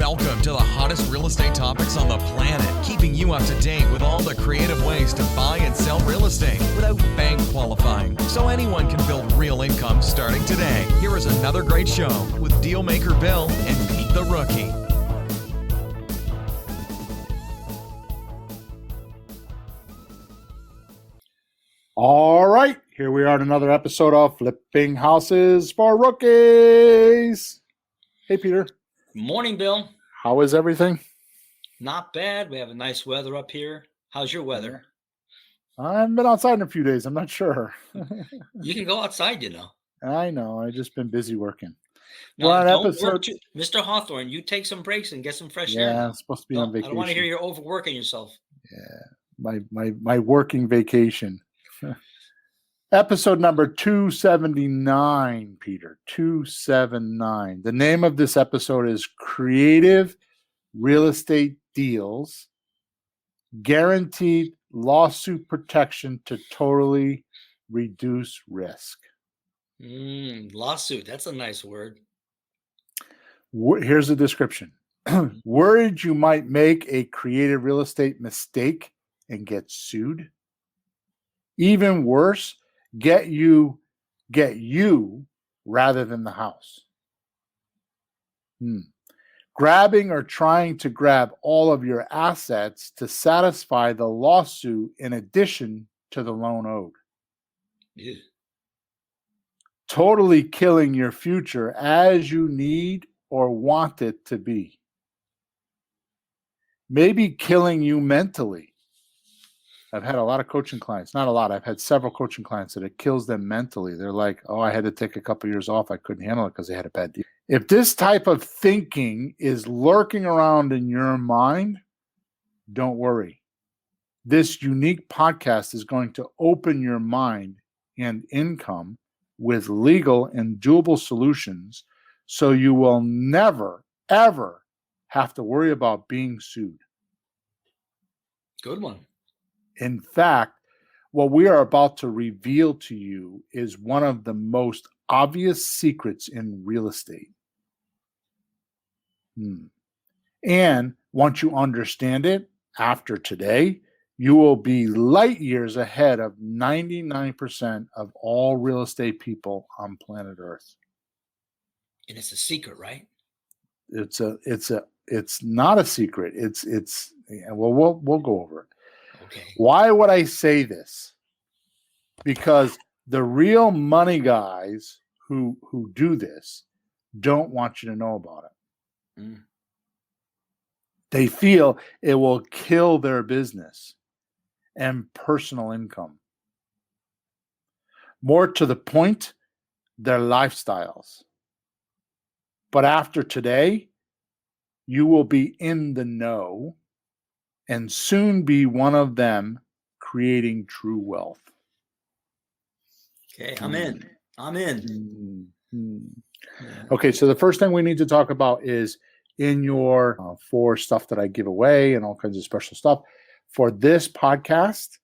Welcome to the hottest real estate topics on the planet, keeping you up to date with all the creative ways to buy and sell real estate without bank qualifying, so anyone can build real income starting today. Here is another great show with Dealmaker Bill and Pete the Rookie. All right, here we are in another episode of Flipping Houses for Rookies. Hey, Peter. Morning, Bill. How is everything? Not bad. We have a nice weather up here. How's your weather? I haven't been outside in a few days. I'm not sure. You can go outside, you know. I know. I've just been busy working. No, We're on don't episode... work too. Mr. Hawthorne, you take some breaks and get some fresh air. Yeah, I'm supposed to be on vacation. I don't want to hear you're overworking yourself. Yeah, my working vacation. Episode number 279, Peter. 279. The name of this episode is Creative Real Estate Deals, Guaranteed Lawsuit Protection to Totally Reduce Risk. Lawsuit. That's a nice word. Here's the description. Worried you might make a creative real estate mistake and get sued? Even worse, get you rather than the house. Grabbing or trying to grab all of your assets to satisfy the lawsuit in addition to the loan owed. Yeah. Totally killing your future as you need or want it to be. Maybe killing you mentally. I've had a lot of coaching clients, not a lot. I've had several coaching clients that it kills them mentally. They're like, oh, I had to take a couple years off. I couldn't handle it because they had a bad deal. If this type of thinking is lurking around in your mind, don't worry. This unique podcast is going to open your mind and income with legal and doable solutions so you will never, ever have to worry about being sued. Good one. In fact, what we are about to reveal to you is one of the most obvious secrets in real estate. And once you understand it, after today, you will be light years ahead of 99% of all real estate people on planet Earth. And it's a secret, right? It's not a secret. We'll go over it. Okay. Why would I say this? Because the real money guys who do this don't want you to know about it. They feel it will kill their business and personal income. More to the point, their lifestyles. But after today, you will be in the know and soon be one of them creating true wealth. Okay, I'm in. Okay, so the first thing we need to talk about is in your for stuff that I give away and all kinds of special stuff. For this podcast,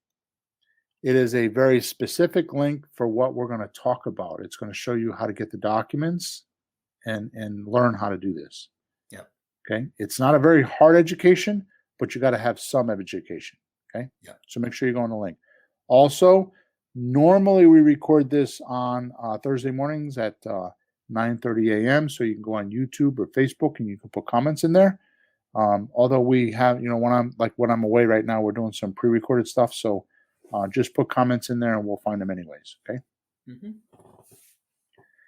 it is a very specific link for what we're going to talk about. It's going to show you how to get the documents and learn how to do this. Yeah. Okay, it's not a very hard education, but you got to have some education, okay? Yeah. So make sure you go on the link. Also, normally we record this on Thursday mornings at 9:30 a.m., so you can go on YouTube or Facebook and you can put comments in there. Although we have, when I'm away right now, we're doing some pre-recorded stuff, so just put comments in there and we'll find them anyways, okay?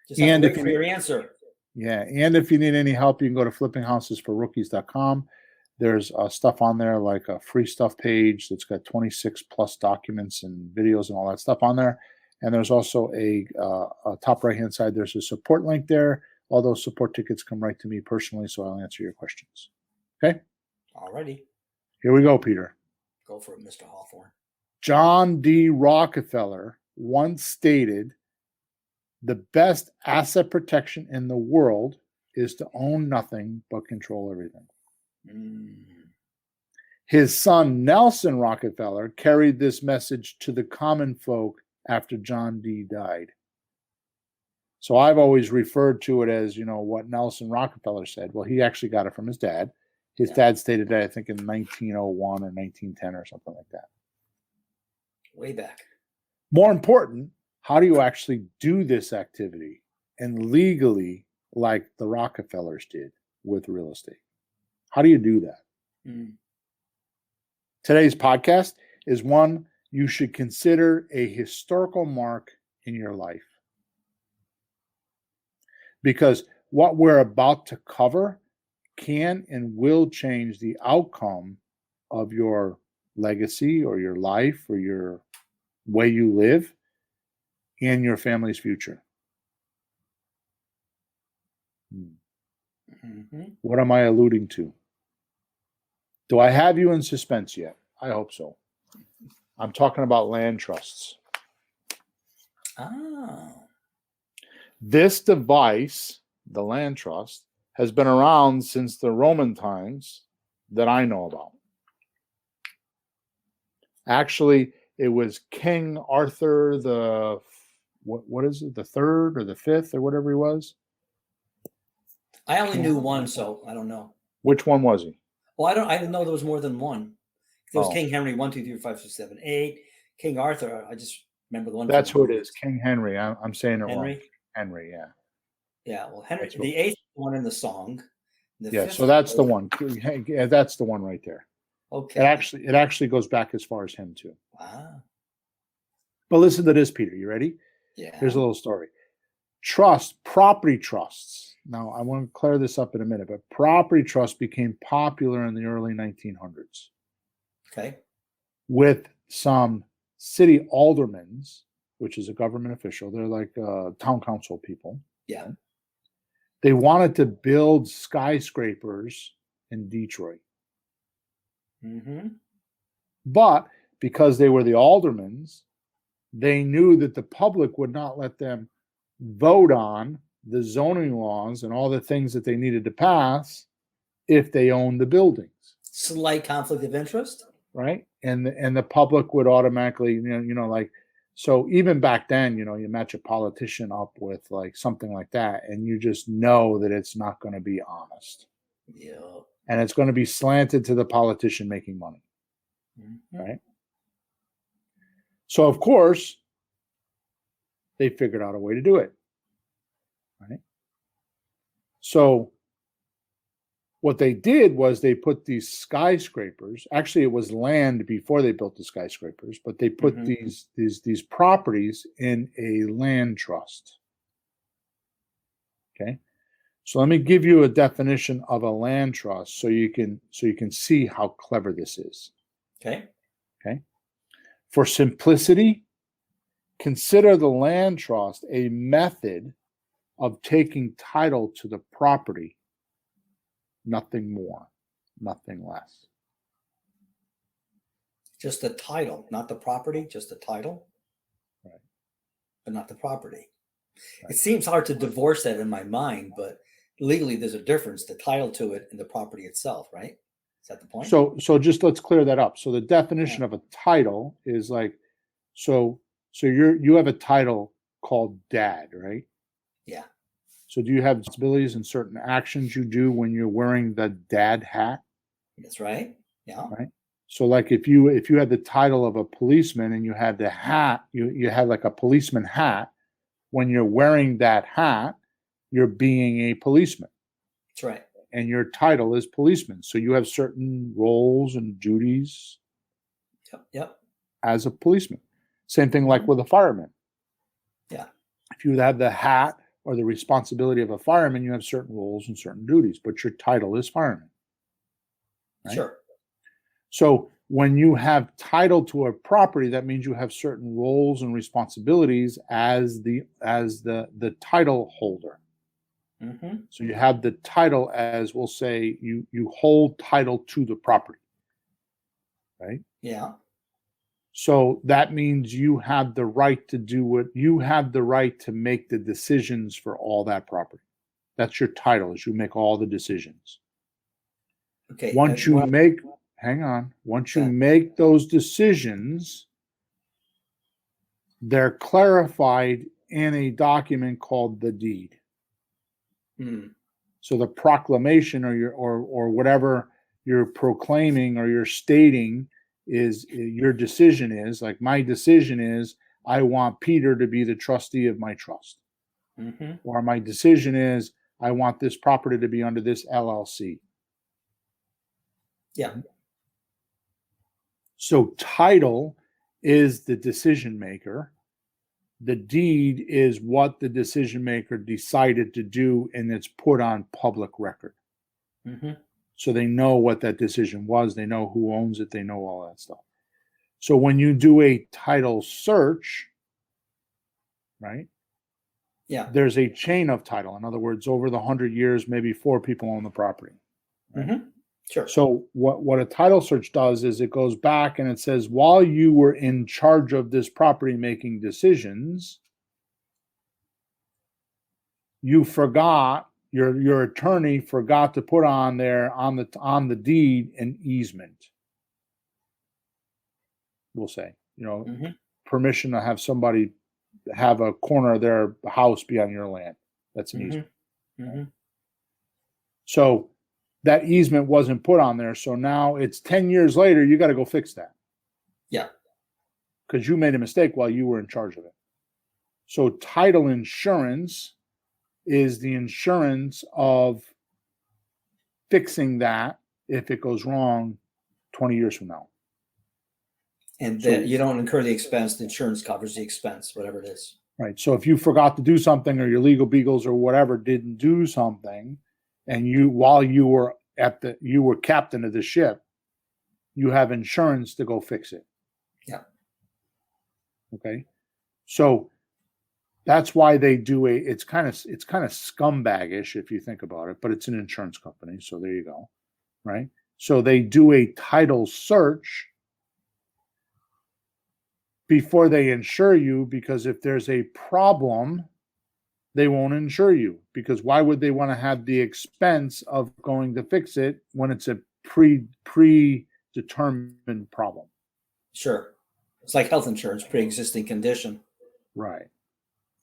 Just have to wait for your answer. Yeah, and if you need any help, you can go to flippinghousesforrookies.com. There's stuff on there like a free stuff page that's got 26 plus documents and videos and all that stuff on there. And there's also a top right-hand side, there's a support link there. All those support tickets come right to me personally, so I'll answer your questions. Okay? Alrighty. Here we go, Peter. Go for it, Mr. Hawthorne. John D. Rockefeller once stated, the best asset protection in the world is to own nothing but control everything. His son, Nelson Rockefeller, carried this message to the common folk after John D. died. So I've always referred to it as, what Nelson Rockefeller said. Well, he actually got it from his dad. His dad stated that, I think, in 1901 or 1910 or something like that. Way back. More important, how do you actually do this activity and legally, like the Rockefellers did with real estate? How do you do that? Mm. Today's podcast is one you should consider a historical mark in your life. Because what we're about to cover can and will change the outcome of your legacy or your life or your way you live and your family's future. Mm-hmm. What am I alluding to? Do I have you in suspense yet? I hope so. I'm talking about land trusts. Oh. This device, the land trust, has been around since the Roman times that I know about. Actually, it was King Arthur what is it, the third or the fifth or whatever he was? I only knew one, so I don't know. Which one was he? Well, I didn't know there was more than one. There was Oh. King Henry 1, 2, 3, 4, 5, 6, 7, 8. King Arthur, I just remember the one. That's who it is, King Henry. I'm saying it Henry? wrong. Henry, yeah. Yeah, well, Henry, That's what- the eighth one in the song. The Yeah, fifth so that's the one. one. Yeah, that's the one right there. Okay. It actually goes back as far as him too. Wow. But listen to this, Peter. You ready? Yeah. Here's a little story. Property trusts. Now, I want to clear this up in a minute, but property trusts became popular in the early 1900s Okay. with some city aldermen, which is a government official. They're like town council people. Yeah. They wanted to build skyscrapers in Detroit. Mm-hmm. But because they were the aldermen, they knew that the public would not let them vote on the zoning laws and all the things that they needed to pass if they owned the buildings, Slight conflict of interest. right? And the public would automatically, so even back then, you match a politician up with like something like that, and you just know that it's not going to be honest. Yeah. And it's going to be slanted to the politician making money, Mm-hmm. right? So, of course, they figured out a way to do it, right? So what they did was they put these skyscrapers, actually it was land before they built the skyscrapers, but they put these properties in a land trust. Okay? So let me give you a definition of a land trust so you can see how clever this is. Okay. Okay? For simplicity, consider the land trust a method of taking title to the property, nothing more, nothing less. Just the title, not the property, just the title. Right. But not the property. Right. It seems hard to divorce that in my mind, but legally there's a difference, the title to it and the property itself, right? Is that the point? So just let's clear that up. So the definition of a title is like, so you have a title called dad, right? Yeah. So do you have responsibilities and certain actions you do when you're wearing the dad hat? That's right. Yeah. Right. So like if you had the title of a policeman and you had the hat, you had like a policeman hat, when you're wearing that hat, you're being a policeman. That's right. And your title is policeman. So you have certain roles and duties Yep. as a policeman. Same thing like with a fireman. Yeah. If you have the hat or the responsibility of a fireman, you have certain roles and certain duties, but your title is fireman. Right? Sure. So when you have title to a property, that means you have certain roles and responsibilities as the title holder. Mm-hmm. So you have the title as, we'll say, you hold title to the property, right? Yeah. So that means you have the right to do what you have the right to make the decisions for all that property. That's your title, is you make all the decisions. Okay. Once you make those decisions, they're clarified in a document called the deed. Hmm. So the proclamation or whatever you're proclaiming or you're stating is your decision is, like my decision is, I want Peter to be the trustee of my trust. Mm-hmm. Or my decision is, I want this property to be under this LLC. Yeah. So title is the decision maker. The deed is what the decision maker decided to do, and it's put on public record. Mm-hmm. So they know what that decision was. They know who owns it. They know all that stuff. So when you do a title search, right, Yeah. there's a chain of title. In other words, over the 100 years, maybe 4 people own the property. Right? Mm-hmm. Sure. So what a title search does is it goes back and it says, while you were in charge of this property making decisions, you forgot, your attorney forgot to put on there on the deed an easement. We'll say, Mm-hmm. permission to have somebody have a corner of their house be on your land. That's an easement. Mm-hmm. So that easement wasn't put on there. So now it's 10 years later, you got to go fix that. Yeah. Because you made a mistake while you were in charge of it. So title insurance is the insurance of fixing that if it goes wrong 20 years from now. And that you don't incur the expense, the insurance covers the expense, whatever it is. Right. So if you forgot to do something or your legal beagles or whatever didn't do something, and while you were captain of the ship, you have insurance to go fix it. Yeah. Okay. So that's why they do it's kind of scumbaggish if you think about it, but it's an insurance company. So there you go. Right. So they do a title search before they insure you, because if there's a problem, they won't insure you, because why would they want to have the expense of going to fix it when it's a predetermined problem? Sure. It's like health insurance, pre-existing condition. Right.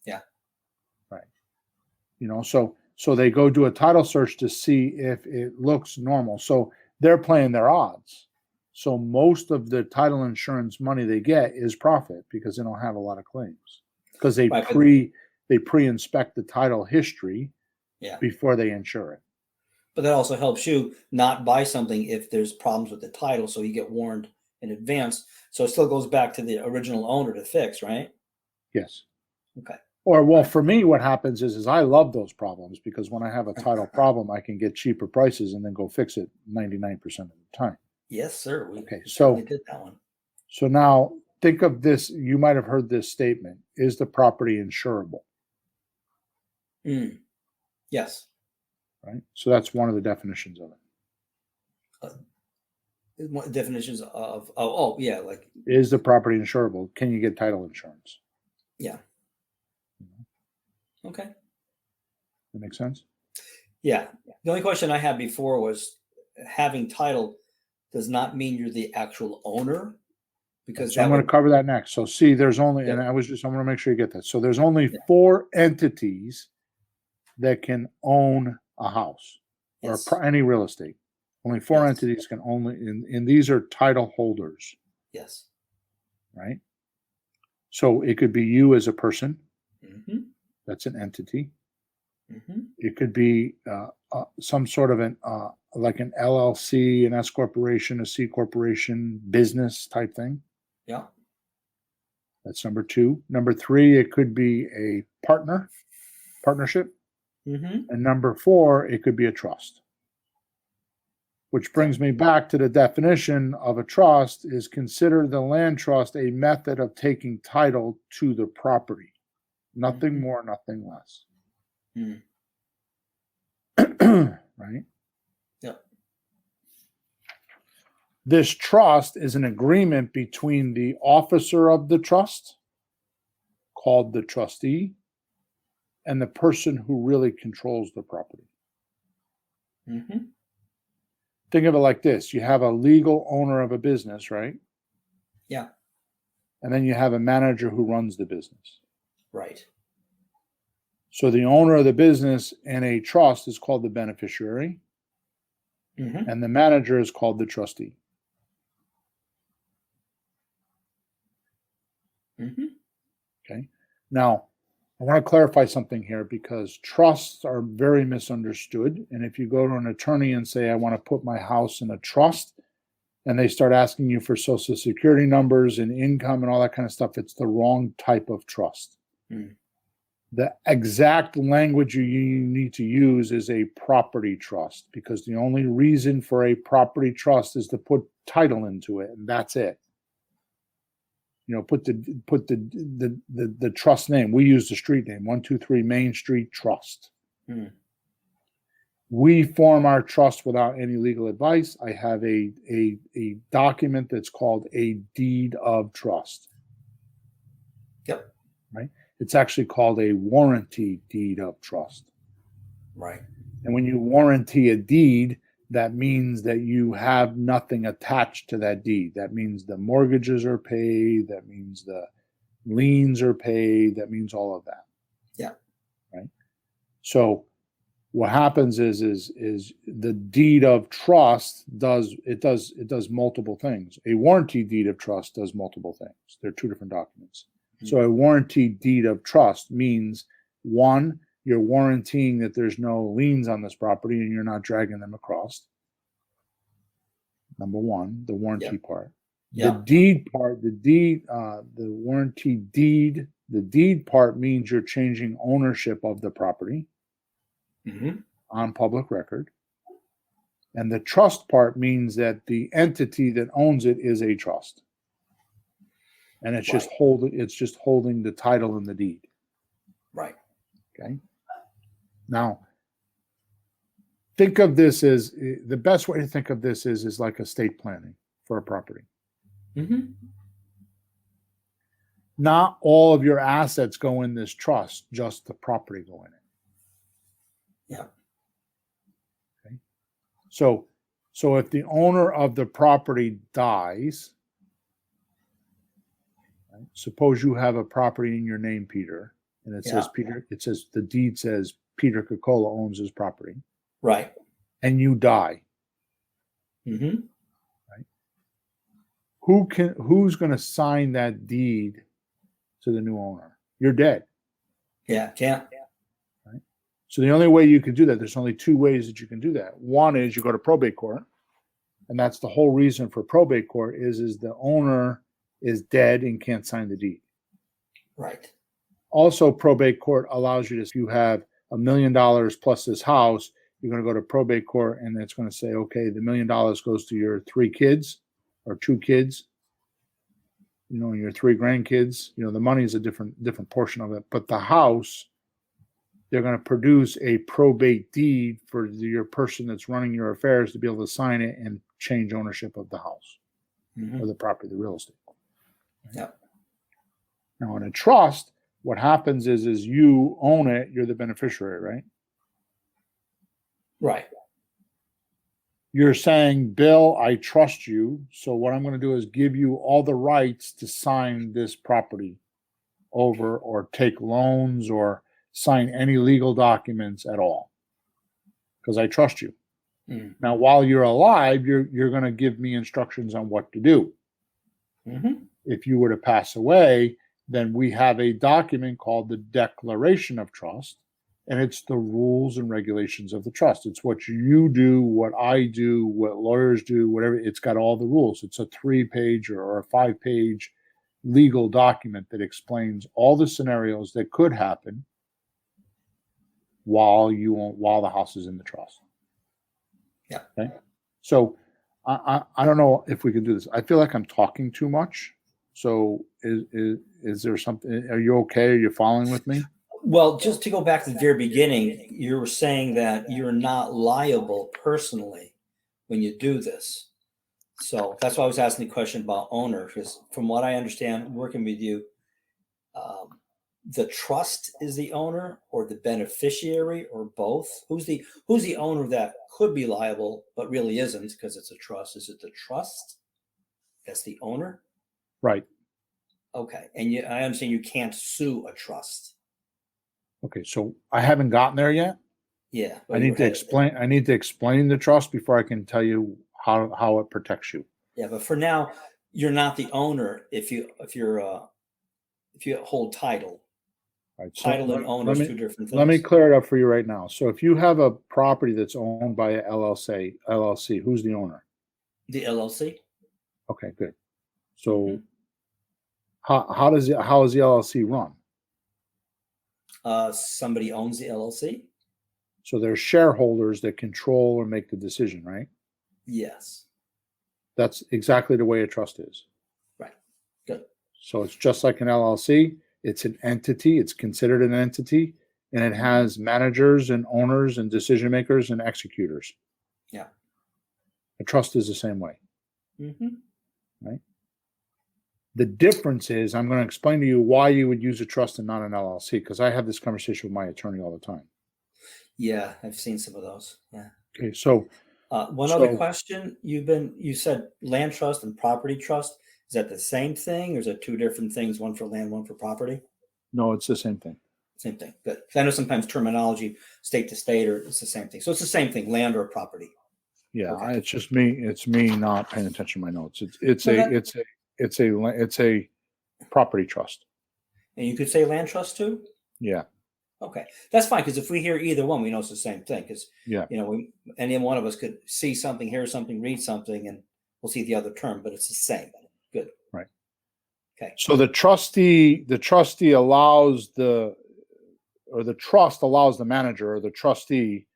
Yeah. Right. So they go do a title search to see if it looks normal. So they're playing their odds. So most of the title insurance money they get is profit because they don't have a lot of claims, because they pre-inspect the title history before they insure it. But that also helps you not buy something if there's problems with the title, so you get warned in advance. So it still goes back to the original owner to fix, right? Yes. Okay. Or, well, for me, what happens is I love those problems, because when I have a title problem, I can get cheaper prices and then go fix it 99% of the time. Yes, sir. We did that one. So now think of this. You might have heard this statement: is the property insurable? Yes. Right. So that's one of the definitions of it. Definitions of like, is the property insurable? Can you get title insurance? Yeah. Okay. That makes sense? Yeah. The only question I had before was, having title does not mean you're the actual owner, because so I'm going to cover that next. So see, there's only, and I want to make sure you get that. So there's only 4 entities that can own a house or any real estate. Only 4 entities can own it, and these are title holders. Yes. Right. So it could be you as a person. Mm-hmm. That's an entity. Mm-hmm. It could be some sort of like an LLC, an S corporation, a C corporation, business type thing. Yeah. That's number 2. Number 3, it could be a partnership. Mm-hmm. And number 4, it could be a trust. Which brings me back to the definition of a trust: is consider the land trust a method of taking title to the property. Nothing more, nothing less. Right? Yeah. This trust is an agreement between the officer of the trust, called the trustee, and the person who really controls the property. Mm-hmm. Think of it like this: you have a legal owner of a business, right? Yeah. And then you have a manager who runs the business. Right. So the owner of the business in a trust is called the beneficiary, Mm-hmm. and the manager is called the trustee. Mm-hmm. Okay. Now, I want to clarify something here because trusts are very misunderstood. And if you go to an attorney and say, I want to put my house in a trust, and they start asking you for social security numbers and income and all that kind of stuff, it's the wrong type of trust. Mm. The exact language you need to use is a property trust, because the only reason for a property trust is to put title into it, and that's it. You know, put the trust name. We use the street name, 123 Main Street Trust. Mm. We form our trust without any legal advice. I have a document that's called a deed of trust. Yep. Right? It's actually called a warranty deed of trust. Right. And when you warranty a deed, that means that you have nothing attached to that deed. That means the mortgages are paid. That means the liens are paid. That means all of that. Yeah. Right. So what happens is the deed of trust does multiple things. A warranty deed of trust does multiple things. They're two different documents. Mm-hmm. So a warranty deed of trust means, one, you're warranting that there's no liens on this property and you're not dragging them across. Number one, the warranty part. The deed part, the warranty deed, the deed part means you're changing ownership of the property. Mm-hmm. On public record. And the trust part means that the entity that owns it is a trust. And it's just holding the title and the deed. Right. Okay. Now, think of this as the best way to think of this is like estate planning for a property. Mm-hmm. Not all of your assets go in this trust, just the property go in it. Yeah. Okay. So if the owner of the property dies, right, suppose you have a property in your name, Peter, and it says Peter. It says the deed says Peter Cocola owns his property. Right. And you die. Mm-hmm. Right. Who's going to sign that deed to the new owner? You're dead. Yeah. Can't. Right. So the only way you can do that, there's only two ways that you can do that. One is you go to probate court, and that's the whole reason for probate court is the owner is dead and can't sign the deed. Right. Also, probate court allows you to, if you have $1 million plus this house, you're going to go to probate court and it's going to say, okay, the $1 million goes to your 3 kids or 2 kids, you know, and your 3 grandkids. You know, the money is a different portion of it, but the house, they're going to produce a probate deed for your person that's running your affairs to be able to sign it and change ownership of the house or the property, the real estate. Yeah. Now, in a trust, what happens is you own it, you're the beneficiary, right? Right. You're saying, Bill, I trust you. So what I'm going to do is give you all the rights to sign this property over or take loans or sign any legal documents at all because I trust you. Mm. Now, while you're alive, you're going to give me instructions on what to do. Mm-hmm. If you were to pass away, then we have a document called the Declaration of Trust, and it's the rules and regulations of the trust. It's what you do, what I do, what lawyers do, whatever. It's got all the rules. It's a 3-page or a 5-page legal document that explains all the scenarios that could happen while the house is in the trust. Yeah. Okay. So I don't know if we can do this. I feel like I'm talking too much. So is there something? Are you okay? Are you following with me? Well, just to go back to the very beginning, you were saying that you're not liable personally when you do this. So that's why I was asking the question about owner, because from what I understand, working with you, the trust is the owner or the beneficiary or both. Who's the owner that could be liable but really isn't because it's a trust? Is it the trust that's the owner? Right. Okay. And I understand you can't sue a trust. Okay, so I haven't gotten there yet. Yeah. I need to explain. I need to explain the trust before I can tell you how it protects you. Yeah, but for now, you're not the owner if you hold title. Right, so Title and owner is two different let me things. clear it up for you right now. So if you have a property that's owned by a LLC, who's the owner? The LLC. Okay, good. So how is the LLC run? Somebody owns the LLC. So there's shareholders that control or make the decision, right? Yes. That's exactly the way a trust is. Right. Good. So it's just like an LLC. It's an entity. It's considered an entity, and it has managers and owners and decision makers and executors. Yeah. A trust is the same way. Mm-hmm. Right. The difference is I'm going to explain to you why you would use a trust and not an LLC, because I have this conversation with my attorney all the time. Yeah, I've seen some of those. Yeah. Okay, so one other question. You said land trust and property trust. Is that the same thing, or is it two different things? One for land, one for property? No, it's the same thing. Same thing. Good. I know sometimes terminology, state to state, or it's the same thing. So it's the same thing, land or property. Yeah, Okay. it's just me. It's me not paying attention to my notes. It's a property trust. And you could say land trust too. Yeah. Okay, that's fine, because if we hear either one, we know it's the same thing. Because any one of us could see something, hear something, read something, and we'll see the other term, but it's the same. Good. Right. Okay. So the trustee allows the trust allows the manager or the trustee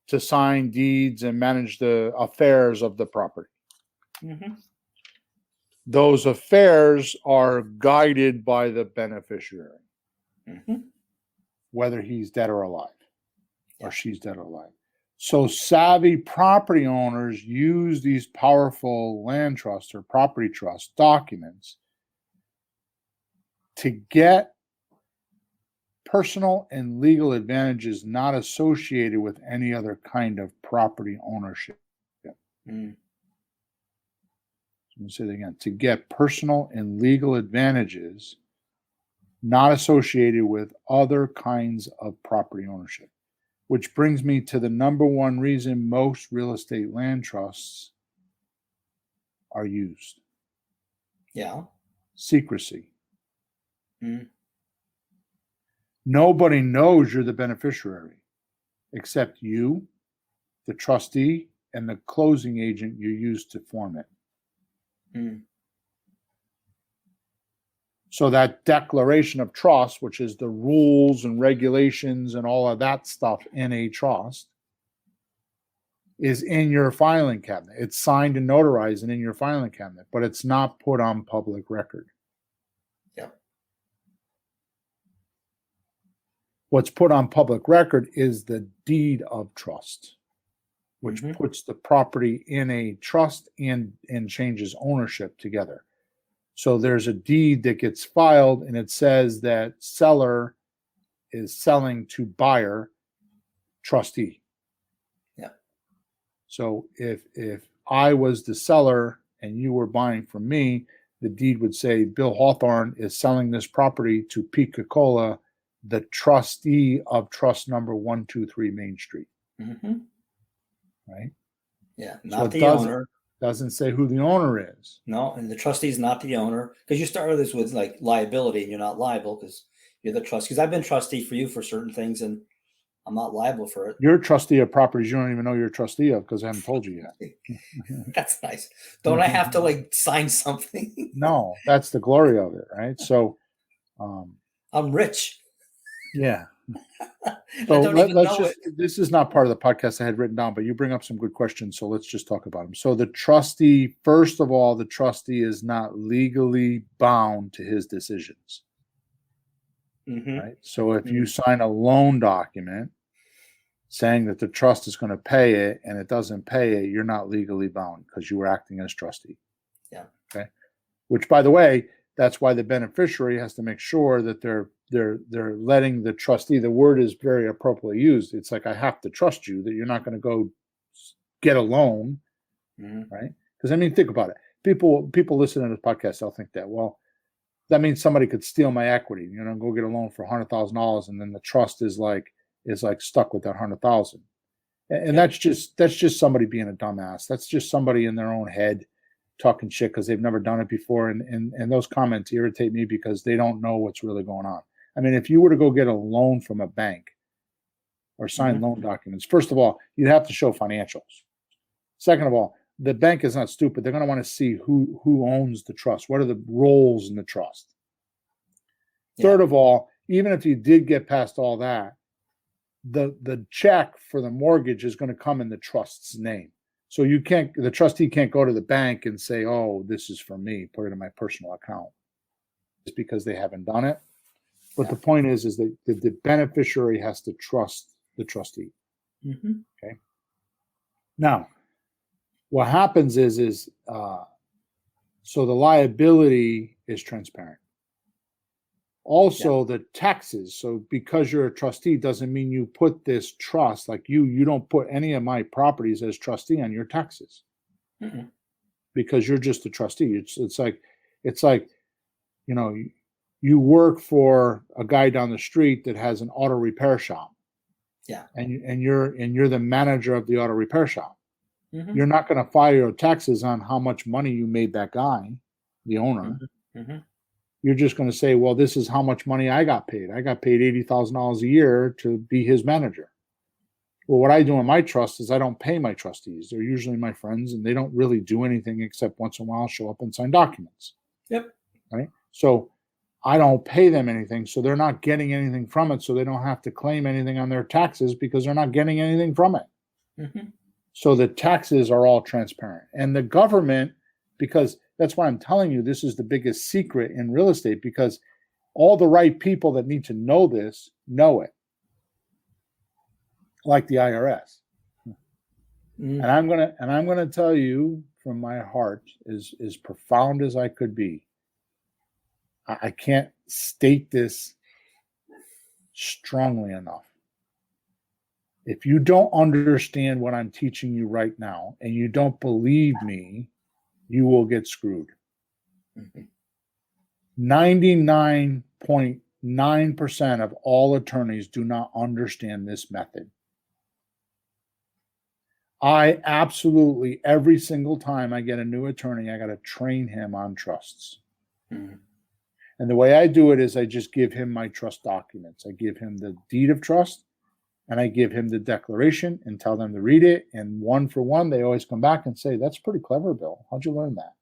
to sign deeds and manage the affairs of the property. Mm-hmm. Those affairs are guided by the beneficiary. Mm-hmm. Whether he's dead or alive, or she's dead or alive. So savvy property owners use these powerful land trust or property trust documents to get personal and legal advantages not associated with any other kind of property ownership. Mm. Let me say that again. To get personal and legal advantages not associated with other kinds of property ownership, which brings me to the number one reason most real estate land trusts are used. Yeah. Secrecy. Mm. Nobody knows you're the beneficiary except you, the trustee, and the closing agent you used to form it. Mm. So that declaration of trust, which is the rules and regulations and all of that stuff in a trust, is in your filing cabinet. It's signed and notarized and in your filing cabinet, but it's not put on public record. Yeah. What's put on public record is the deed of trust, which puts the property in a trust and changes ownership together. So there's a deed that gets filed and it says that seller is selling to buyer, trustee. Yeah. So if I was the seller and you were buying from me, the deed would say Bill Hawthorne is selling this property to Pete Coca-Cola, the trustee of trust number 123 Main Street. Mm-hmm. Right? Yeah, not so the owner. Doesn't say who the owner is. No, and the trustee is not the owner, because you started this with like liability, and you're not liable because you're the trustee. Because I've been trustee for you for certain things, and I'm not liable for it. You're a trustee of properties you don't even know you're a trustee of because I haven't told you yet. That's nice. Don't I have to like sign something? No, that's the glory of it, right? So, I'm rich. Yeah. So this is not part of the podcast I had written down, but you bring up some good questions. So let's just talk about them. So the trustee, first of all, the trustee is not legally bound to his decisions. Mm-hmm. Right. So if you sign a loan document saying that the trust is going to pay it and it doesn't pay it, you're not legally bound because you were acting as trustee. Yeah. Okay. Which, by the way, that's why the beneficiary has to make sure that they're letting the trustee, the word is very appropriately used. It's like, I have to trust you that you're not going to go get a loan, right? Because I mean, think about it. People listen to this podcast, they'll think that, well, that means somebody could steal my equity, go get a loan for $100,000, and then the trust is like stuck with that 100,000. And that's just somebody being a dumbass. That's just somebody in their own head talking shit because they've never done it before. And those comments irritate me because they don't know what's really going on. I mean, if you were to go get a loan from a bank or sign loan documents, first of all, you'd have to show financials. Second of all, the bank is not stupid. They're going to want to see who owns the trust. What are the roles in the trust? Yeah. Third of all, even if you did get past all that, the check for the mortgage is going to come in the trust's name. So the trustee can't go to the bank and say, oh, this is for me, put it in my personal account. It's because they haven't done it. But the point is that the beneficiary has to trust the trustee. Okay. Now, what happens is so the liability is transparent. Also, the taxes. So because you're a trustee doesn't mean you put this trust, like you don't put any of my properties as trustee on your taxes because you're just a trustee. It's like, you work for a guy down the street that has an auto repair shop. Yeah. And you're the manager of the auto repair shop. You're not going to file your taxes on how much money you made that guy, the owner. You're just going to say, well, this is how much money I got paid. I got paid $80,000 a year to be his manager. Well, what I do in my trust is I don't pay my trustees. They're usually my friends, and they don't really do anything except once in a while show up and sign documents. Yep. Right? So I don't pay them anything, so they're not getting anything from it, so they don't have to claim anything on their taxes because they're not getting anything from it. So the taxes are all transparent. And the government, because that's why I'm telling you this is the biggest secret in real estate, because all the right people that need to know this know it, like the IRS. And I'm gonna tell you from my heart, as profound as I could be, I can't state this strongly enough. If you don't understand what I'm teaching you right now and you don't believe me, you will get screwed. 99.9% of all attorneys do not understand this method. I absolutely, every single time I get a new attorney, I got to train him on trusts. And the way I do it is I just give him my trust documents. I give him the deed of trust, and I give him the declaration and tell them to read it. And one for one, they always come back and say, that's pretty clever, Bill. How'd you learn that?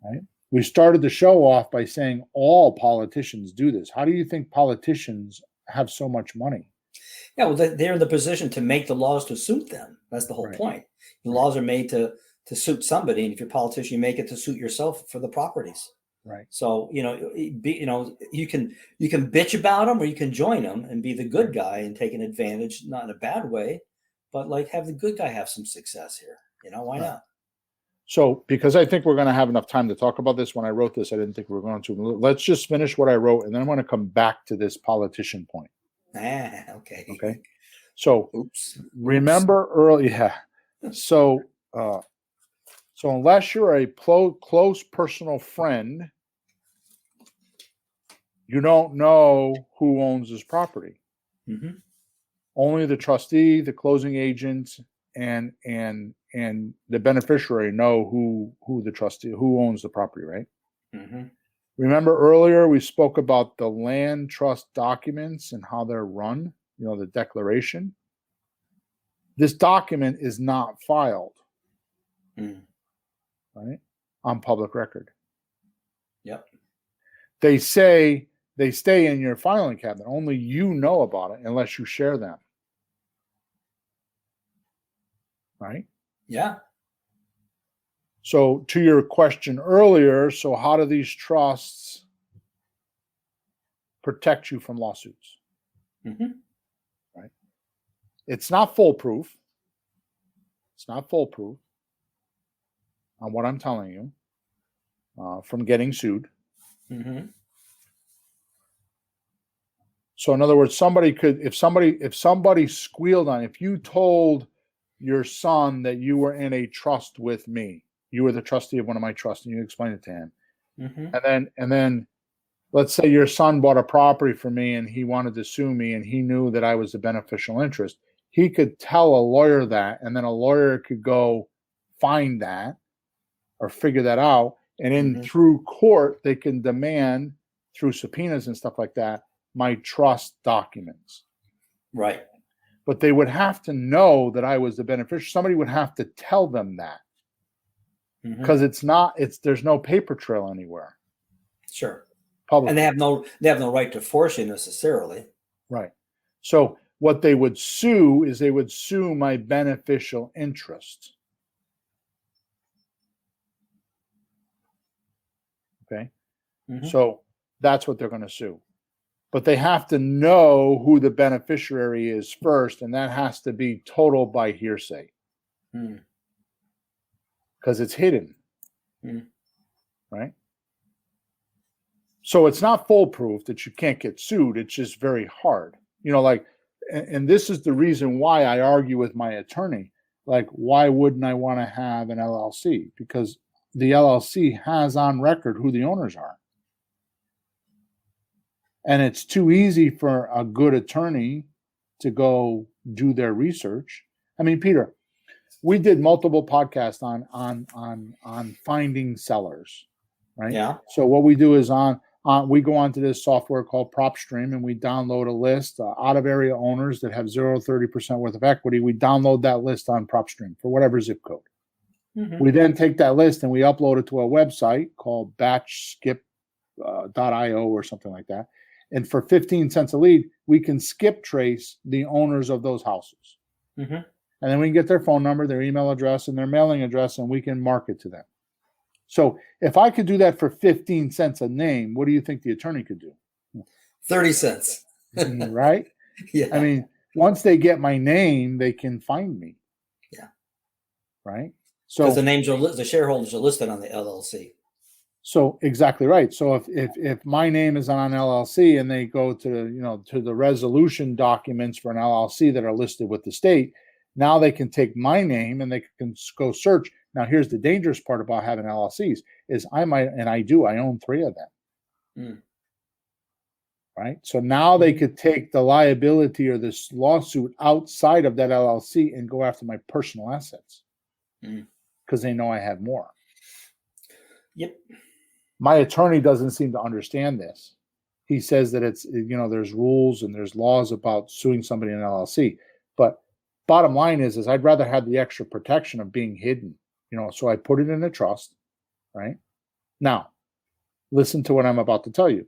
Right? We started the show off by saying all politicians do this. How do you think politicians have so much money? Yeah, well, they're in the position to make the laws to suit them. That's the whole point. The laws are made to suit somebody. And if you're a politician, you make it to suit yourself for the properties. Right. So, you can bitch about them, or you can join them and be the good guy and take an advantage, not in a bad way, but like have the good guy have some success here. Why not? So, because I think we're going to have enough time to talk about this, when I wrote this, I didn't think we were going to. Let's just finish what I wrote, and then I'm going to come back to this politician point. Okay. Okay. So, remember early, So unless you're a close personal friend, you don't know who owns this property. Only the trustee, the closing agent, and the beneficiary know who owns the property, right? Remember earlier we spoke about the land trust documents and how they're run, the declaration. This document is not filed. Right, on public record. Yep. They stay in your filing cabinet. Only you know about it unless you share them. Right? Yeah. So to your question earlier, so how do these trusts protect you from lawsuits? Right? It's not foolproof. It's not foolproof on what I'm telling you from getting sued. So in other words, if somebody squealed on, if you told your son that you were in a trust with me, you were the trustee of one of my trusts, and you explained it to him, And then let's say your son bought a property for me and he wanted to sue me and he knew that I was the beneficial interest. He could tell a lawyer that, and then a lawyer could go find that or figure that out. And in through court, they can demand through subpoenas and stuff like that, my trust documents. Right. But they would have to know that I was the beneficiary. Somebody would have to tell them that. Because there's no paper trail anywhere. Sure. Public. And they have no right to force you necessarily. Right. So what they would sue is they would sue my beneficial interest. Okay. So that's what they're going to sue. But they have to know who the beneficiary is first, and that has to be total by hearsay. Because it's hidden. Right? So it's not foolproof that you can't get sued. It's just very hard. And this is the reason why I argue with my attorney. Like, why wouldn't I want to have an LLC? Because the LLC has on record who the owners are. And it's too easy for a good attorney to go do their research. I mean, Peter, we did multiple podcasts on finding sellers, right? Yeah. So what we do is we go onto this software called PropStream and we download a list out of area owners that have 30% worth of equity. We download that list on PropStream for whatever zip code. We then take that list and we upload it to a website called batchskip.io or something like that. And for 15 cents a lead, we can skip trace the owners of those houses. And then we can get their phone number, their email address, and their mailing address, and we can market to them. So if I could do that for 15 cents a name, what do you think the attorney could do? 30 cents. Right? Yeah. I mean, once they get my name, they can find me. Yeah. Right? So because the shareholders are listed on the LLC. So exactly right. So if my name is on an LLC and they go to the resolution documents for an LLC that are listed with the state, now they can take my name and they can go search. Now here's the dangerous part about having LLCs is I own 3 of them. Right? So now they could take the liability or this lawsuit outside of that LLC and go after my personal assets because they know I have more. Yep. My attorney doesn't seem to understand this. He says that it's, there's rules and there's laws about suing somebody in an LLC. But bottom line is I'd rather have the extra protection of being hidden, so I put it in a trust, right? Now, listen to what I'm about to tell you.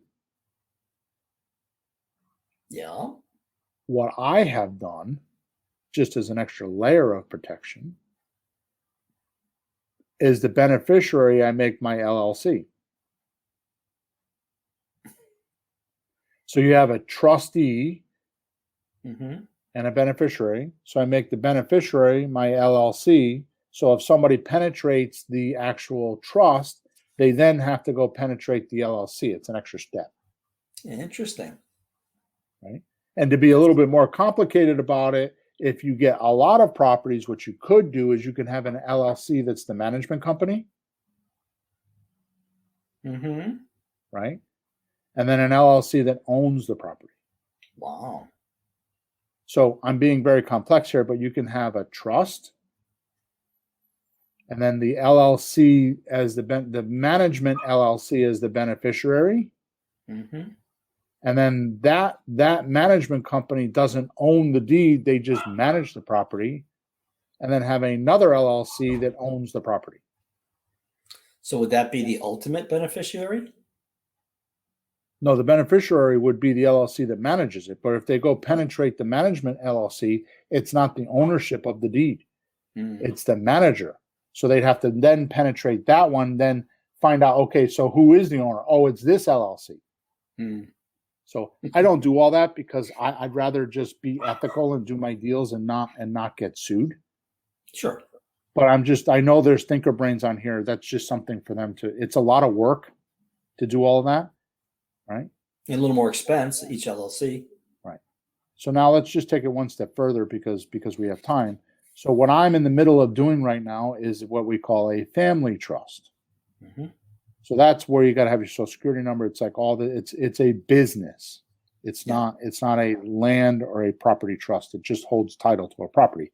Yeah. What I have done, just as an extra layer of protection, is the beneficiary I make my LLC. So you have a trustee and a beneficiary. So I make the beneficiary my LLC. So if somebody penetrates the actual trust, they then have to go penetrate the LLC. It's an extra step. Interesting. Right? And to be a little bit more complicated about it, if you get a lot of properties, what you could do is you can have an LLC that's the management company. Right? And then an LLC that owns the property. Wow. So I'm being very complex here, but you can have a trust, and then the LLC as the management LLC as the beneficiary, and then that management company doesn't own the deed; they just manage the property, and then have another LLC that owns the property. So would that be the ultimate beneficiary? No, the beneficiary would be the LLC that manages it. But if they go penetrate the management LLC, it's not the ownership of the deed. It's the manager. So they'd have to then penetrate that one, then find out, okay, so who is the owner? Oh, it's this LLC. So I don't do all that because I'd rather just be ethical and do my deals and not get sued. Sure. But I know there's thinker brains on here. That's just something for them it's a lot of work to do all of that. Right. And a little more expense, each LLC. Right. So now let's just take it one step further because we have time. So what I'm in the middle of doing right now is what we call a family trust. So that's where you got to have your social security number. It's like it's a business. It's not a land or a property trust. It just holds title to a property.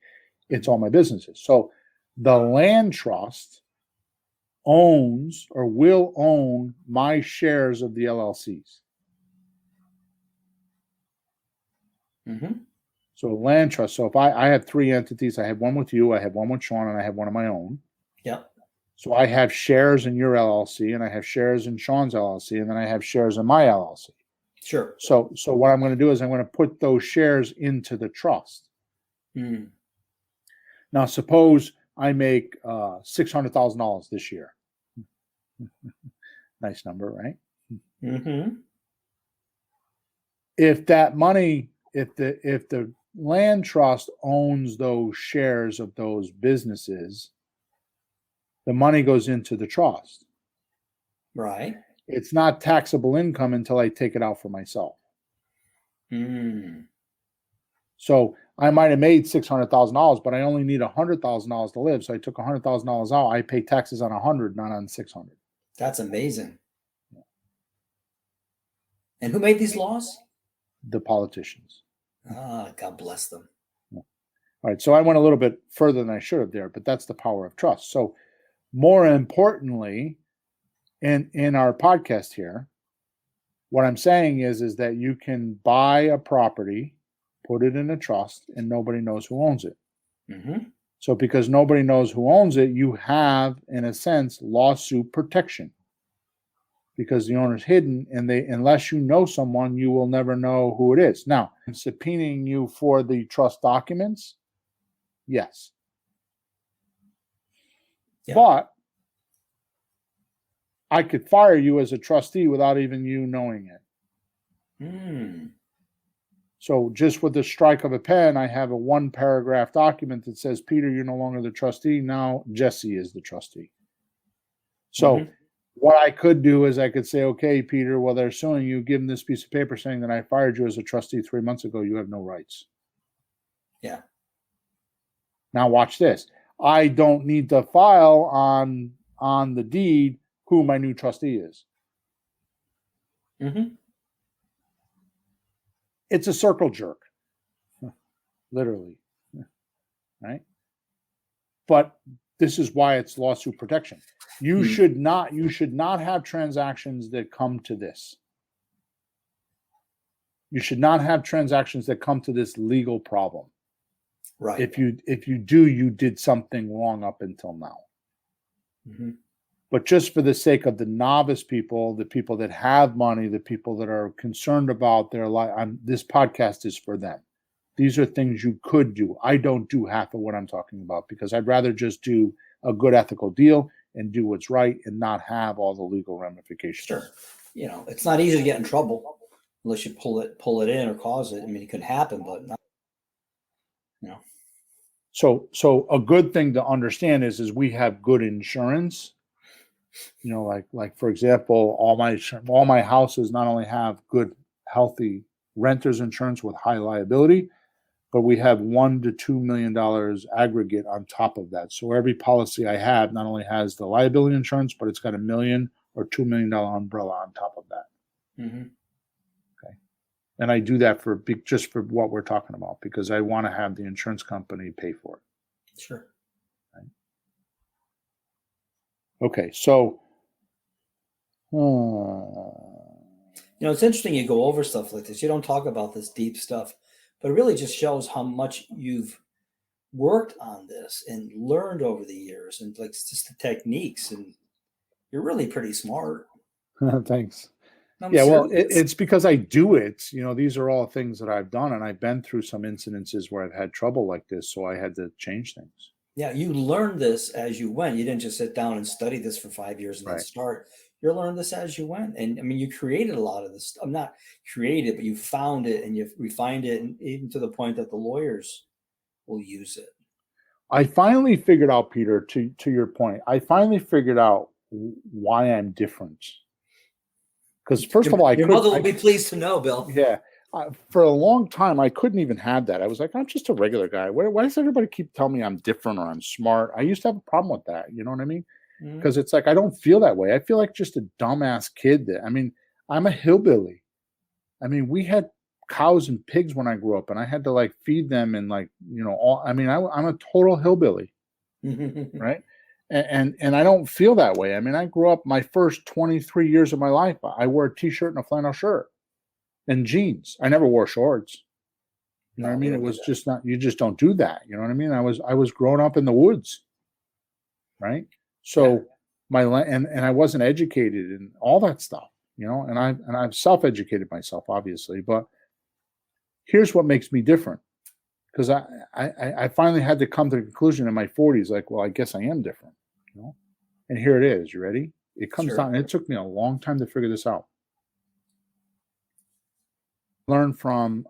It's all my businesses. So the land trust owns or will own my shares of the LLCs. Mm-hmm. So land trust. So if I have 3 entities, I have one with you, I have one with Sean, and I have one of my own. Yep. So I have shares in your LLC, and I have shares in Sean's LLC, and then I have shares in my LLC. Sure. So what I'm going to do is I'm going to put those shares into the trust. Mm. Now, suppose I make $600,000 this year. Nice number, right? Mm-hmm. If that money, if the land trust owns those shares of those businesses, the money goes into the trust. Right. It's not taxable income until I take it out for myself. Mm. So I might have made $600,000, but I only need $100,000 to live. So I took $100,000 out. I pay taxes on 100, not on 600. That's amazing. And who made these laws? The politicians. God bless them. All right. So I went a little bit further than I should have there, but that's the power of trust. So more importantly, in our podcast here, what I'm saying is that you can buy a property, put it in a trust, and nobody knows who owns it. Mm-hmm. So because nobody knows who owns it, you have, in a sense, lawsuit protection. Because the owner's hidden, and unless you know someone, you will never know who it is. Now, subpoenaing you for the trust documents, yes. Yeah. But I could fire you as a trustee without even you knowing it. Mm. So just with the strike of a pen, I have a 1-paragraph document that says, Peter, you're no longer the trustee. Now Jesse is the trustee. So what I could do is I could say, okay, Peter, well, they're suing you. Give them this piece of paper saying that I fired you as a trustee 3 months ago. You have no rights. Yeah. Now watch this. I don't need to file on the deed who my new trustee is. Mm-hmm. It's a circle jerk, literally, right? But this is why it's lawsuit protection. You should not have transactions that come to this. You should not have transactions that come to this legal problem. Right. If you do, you did something wrong up until now. Mm-hmm. But just for the sake of the novice people, the people that have money, the people that are concerned about their life, this podcast is for them. These are things you could do. I don't do half of what I'm talking about because I'd rather just do a good ethical deal and do what's right and not have all the legal ramifications. Sure. You know, it's not easy to get in trouble unless you pull it in or cause it. I mean, it could happen, but not, you know. So a good thing to understand is we have good insurance. You know, like for example, all my houses not only have good, healthy renters insurance with high liability, but we have $1 to $2 million aggregate on top of that. So every policy I have not only has the liability insurance, but it's got $1 million or $2 million umbrella on top of that. Mm-hmm. Okay, and I do that just for what we're talking about because I want to have the insurance company pay for it. Sure. Okay, so you know, it's interesting you go over stuff like this. You don't talk about this deep stuff, but it really just shows how much you've worked on this and learned over the years and like just the techniques, and you're really pretty smart. Thanks. I'm yeah, well, serious. it's because I do it. You know, these are all things that I've done, and I've been through some incidences where I've had trouble like this, so I had to change things. Yeah, you learned this as you went. You didn't just sit down and study this for 5 years and then start. You learned this as you went. And I mean, you created a lot of this. I'm not created, but you found it and you've refined it, and even to the point that the lawyers will use it. I finally figured out, Peter, to your point, I finally figured out why I'm different. Because first of all, your mother will be pleased to know, Bill. Yeah. For a long time, I couldn't even have that. I was like, I'm just a regular guy. Why does everybody keep telling me I'm different or I'm smart? I used to have a problem with that. You know what I mean? because it's like I don't feel that way. I feel like just a dumbass kid. I'm a hillbilly. I mean, we had cows and pigs when I grew up, and I had to like feed them and like I'm a total hillbilly, right? And I don't feel that way. I mean, I grew up my first 23 years of my life. I wore a t-shirt and a flannel shirt and jeans. I never wore shorts. You know what I mean? It was just not. You just don't do that. You know what I mean? I was growing up in the woods, right? So and I wasn't educated and all that stuff. And I've self-educated myself, obviously, but here's what makes me different. Because I finally had to come to the conclusion in my 40s, like, well, I guess I am different, And here it is. You ready? It comes down, and it took me a long time to figure this out. Learn from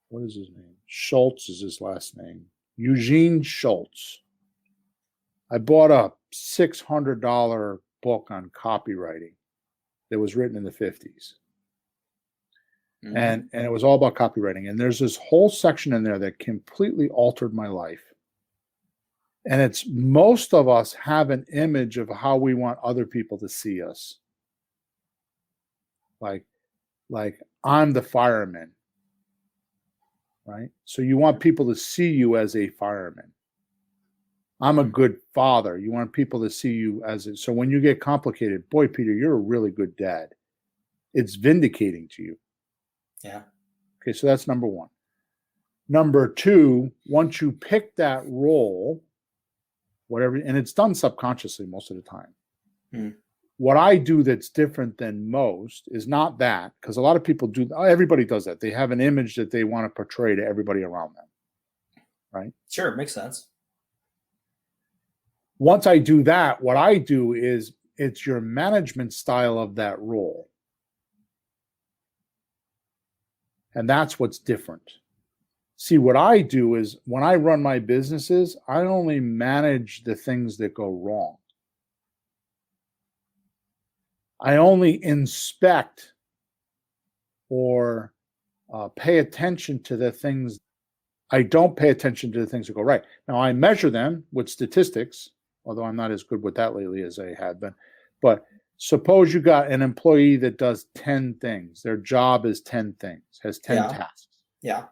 what is his name? Schultz is his last name. Eugene Schultz. I bought a $600 book on copywriting that was written in the 50s. And it was all about copywriting. And there's this whole section in there that completely altered my life. And it's most of us have an image of how we want other people to see us. Like I'm the fireman, right? So you want people to see you as a fireman. I'm a good father. You want people to see you as so when you get complicated, boy, Peter, you're a really good dad. It's vindicating to you. Yeah. Okay, so that's number one. Number two, once you pick that role, whatever, and it's done subconsciously most of the time. What I do that's different than most is not that, because a lot of people do, everybody does that. They have an image that they want to portray to everybody around them, right? Sure, makes sense. Once I do that, what I do is it's your management style of that role. And that's what's different. See, what I do is when I run my businesses, I only manage the things that go wrong. I only inspect or pay attention to the things. I don't pay attention to the things that go right. Now, I measure them with statistics, although I'm not as good with that lately as I had been. But suppose you got an employee that does 10 things. Their job is 10 things, has 10 tasks. Yeah.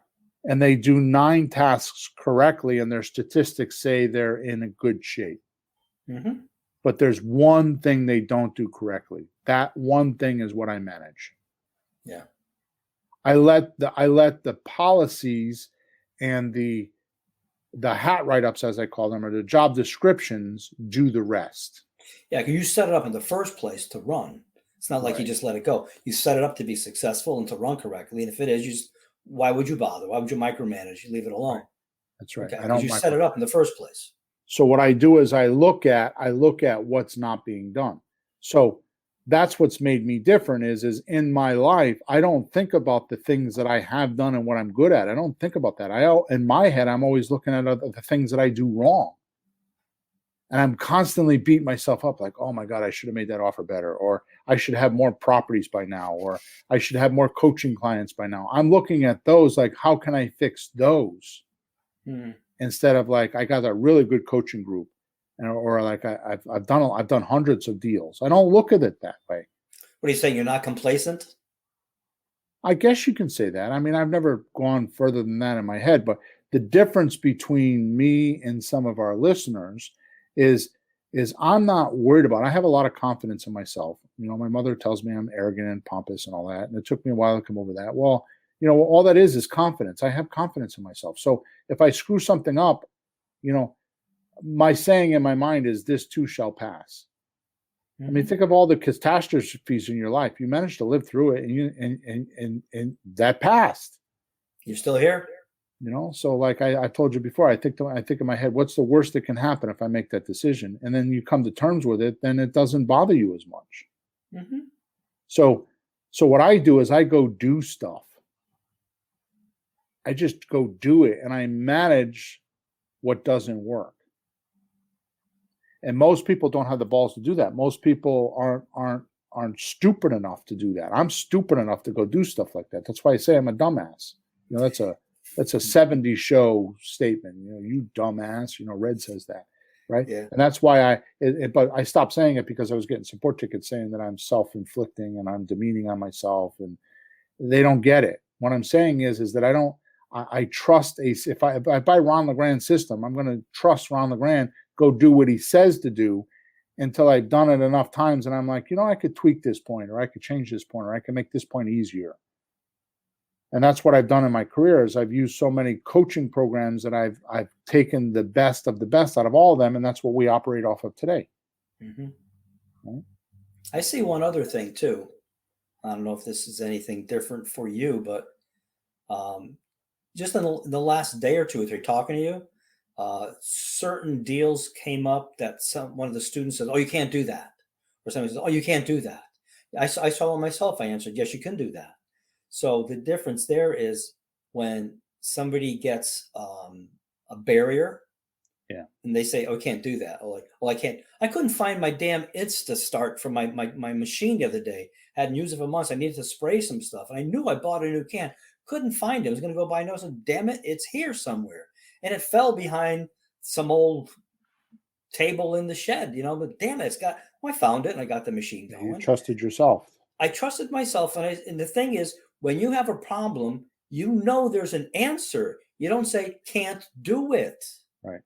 And they do 9 tasks correctly, and their statistics say they're in a good shape. But there's one thing they don't do correctly. That one thing is what I manage. Yeah. I let the policies and the hat write-ups, as I call them, or the job descriptions, do the rest. Yeah, because you set it up in the first place to run. It's not like you just let it go. You set it up to be successful and to run correctly. And if it is, why would you bother? Why would you micromanage? You leave it alone. That's right. Okay, you set it up in the first place. So what I do is I look at what's not being done. So that's what's made me different is in my life, I don't think about the things that I have done and what I'm good at. I don't think about that. In my head, I'm always looking at the things that I do wrong. And I'm constantly beating myself up like, oh my God, I should have made that offer better. Or I should have more properties by now. Or I should have more coaching clients by now. I'm looking at those like, how can I fix those? Instead of like, I got a really good coaching group. Or like I've done hundreds of deals. I don't look at it that way. What are you saying? You're not complacent? I guess you can say that. I mean, I've never gone further than that in my head, but the difference between me and some of our listeners is I'm not worried about it. I have a lot of confidence in myself. My mother tells me I'm arrogant and pompous and all that. And it took me a while to come over that. Well, all that is confidence. I have confidence in myself. So if I screw something up, my saying in my mind is this too shall pass. I mean, think of all the catastrophes in your life. You managed to live through it and that passed. You're still here. So like I told you before, I think in my head, what's the worst that can happen if I make that decision? And then you come to terms with it, then it doesn't bother you as much. So what I do is I go do stuff. I just go do it and I manage what doesn't work. And most people don't have the balls to do that. Most people aren't stupid enough to do that. I'm stupid enough to go do stuff like that. That's why I say I'm a dumbass. That's a 70s show statement. You dumbass. Red says that. right? Yeah. And that's why but I stopped saying it because I was getting support tickets saying that I'm self-inflicting and I'm demeaning on myself, and they don't get it. What I'm saying is that I trust if I buy Ron LeGrand's system, I'm going to trust Ron LeGrand, go do what he says to do until I've done it enough times. And I'm like, I could tweak this point, or I could change this point, or I can make this point easier. And that's what I've done in my career is I've used so many coaching programs that I've taken the best of the best out of all of them. And that's what we operate off of today. Mm-hmm. Right? I see one other thing too. I don't know if this is anything different for you, but just in the last day or two, if they're talking to you, certain deals came up that one of the students said, "Oh, you can't do that," or somebody says, "Oh, you can't do that." I saw it myself. I answered, "Yes, you can do that." So the difference there is when somebody gets a barrier, and they say, "Oh, I can't do that," or like, "Well, I can't. I couldn't find my damn Insta start for my machine the other day. I hadn't used it for months. I needed to spray some stuff, and I knew I bought a new can. Couldn't find it. I was going to go buy another. So, damn it, it's here somewhere." And it fell behind some old table in the shed, but damn it, I found it and I got the machine going. You trusted yourself. I trusted myself. And the thing is, when you have a problem, there's an answer. You don't say, can't do it. Right.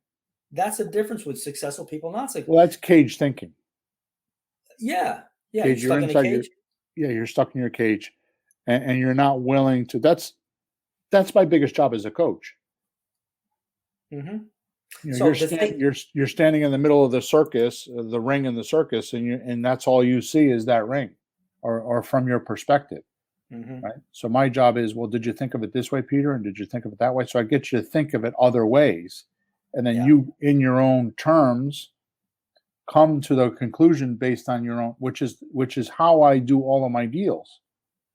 That's the difference with successful people. Not like, well, that's cage thinking. Yeah. Yeah. Cage, you're stuck in a cage. You're stuck in your cage and you're not willing to, that's my biggest job as a coach. Mm-hmm. You're standing in the middle of the circus, the ring in the circus, and that's all you see is that ring, or from your perspective, right? So my job is, well, did you think of it this way, Peter, and did you think of it that way? So I get you to think of it other ways, and then you, in your own terms, come to the conclusion based on your own, which is how I do all of my deals.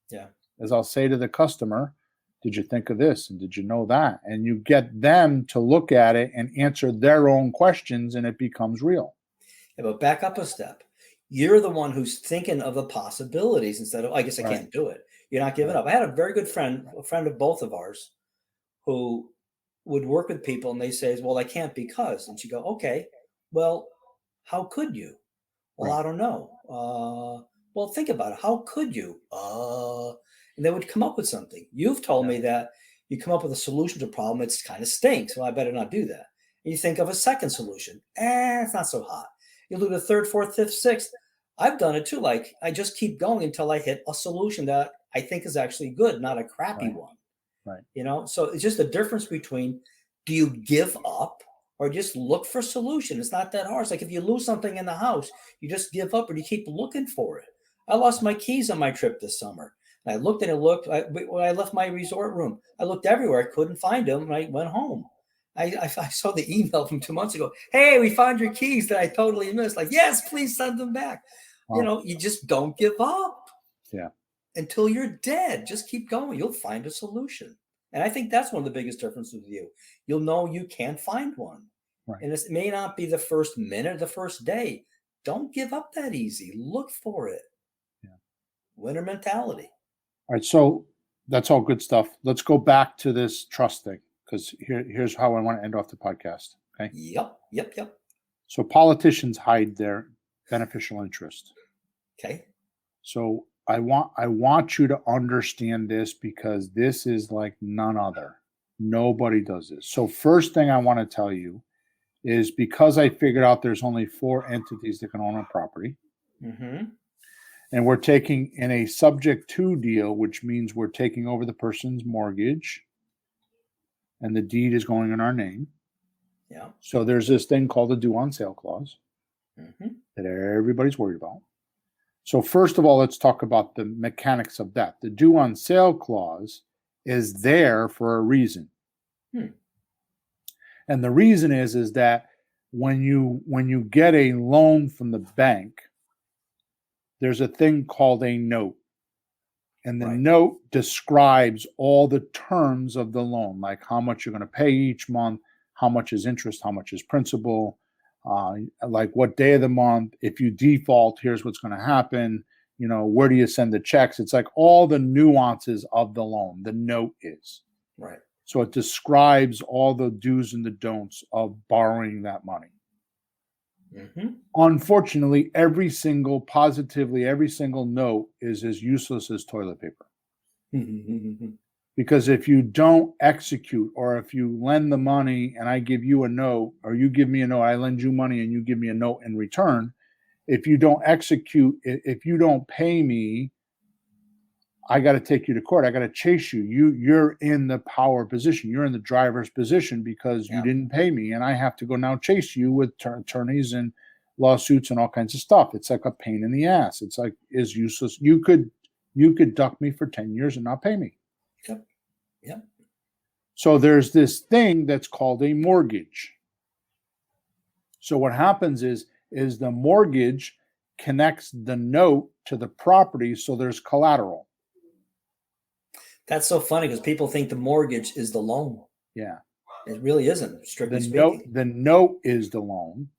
Yeah, as I'll say to the customer, did you think of this? And did you know that? And you get them to look at it and answer their own questions, and it becomes real. Yeah, but back up a step. You're the one who's thinking of the possibilities instead of, I guess I can't do it. You're not giving up. I had a very good friend, a friend of both of ours, who would work with people and they say, well, I can't because. And she go, okay, well, how could you? Well, I don't know. Well, think about it. How could you? And they would come up with something. You've told me that you come up with a solution to a problem. It's kind of stinks. Well, I better not do that. And you think of a second solution. It's not so hot. You do the third, fourth, fifth, sixth. I've done it too. Like I just keep going until I hit a solution that I think is actually good, not a crappy one. Right. So it's just the difference between, do you give up or just look for a solution? It's not that hard. It's like if you lose something in the house, you just give up or you keep looking for it. I lost my keys on my trip this summer. I looked. When I left my resort room, I looked everywhere. I couldn't find them. And I went home. I saw the email from 2 months ago. Hey, we found your keys that I totally missed. Like, yes, please send them back. Wow. You just don't give up. Yeah. Until you're dead. Just keep going. You'll find a solution. And I think that's one of the biggest differences with you. You'll know you can't find one. Right. And it may not be the first minute, the first day. Don't give up that easy. Look for it. Yeah. Winner mentality. All right, so that's all good stuff. Let's go back to this trust thing, because here's how I want to end off the podcast. Okay. Yep. So politicians hide their beneficial interest. Okay. So I want you to understand this, because this is like none other. Nobody does this. So first thing I want to tell you is, because I figured out there's only 4 entities that can own a property. Mm-hmm. And we're taking in a subject to deal, which means we're taking over the person's mortgage and the deed is going in our name. Yeah. So there's this thing called a due on sale clause that everybody's worried about. So first of all, let's talk about the mechanics of that. The due on sale clause is there for a reason. And the reason is that when you get a loan from the bank, there's a thing called a note. And the note describes all the terms of the loan, like how much you're going to pay each month, how much is interest, how much is principal, like what day of the month. If you default, here's what's going to happen. Where do you send the checks? It's like all the nuances of the loan, the note is. Right. So it describes all the do's and the don'ts of borrowing that money. Unfortunately, every single note is as useless as toilet paper. Because if you don't execute, or if you lend the money and I give you a note, or you give me a note, I lend you money and you give me a note in return, if you don't execute, if you don't pay me, I got to take you to court. I got to chase you. You're in the power position. You're in the driver's position because you didn't pay me, and I have to go now chase you with attorneys and lawsuits and all kinds of stuff. It's like a pain in the ass. It's like is useless. You could duck me for 10 years and not pay me. Yep. So there's this thing that's called a mortgage. So what happens is the mortgage connects the note to the property, so there's collateral. That's so funny because people think the mortgage is the loan. Yeah. It really isn't, strictly speaking. The note is the loan,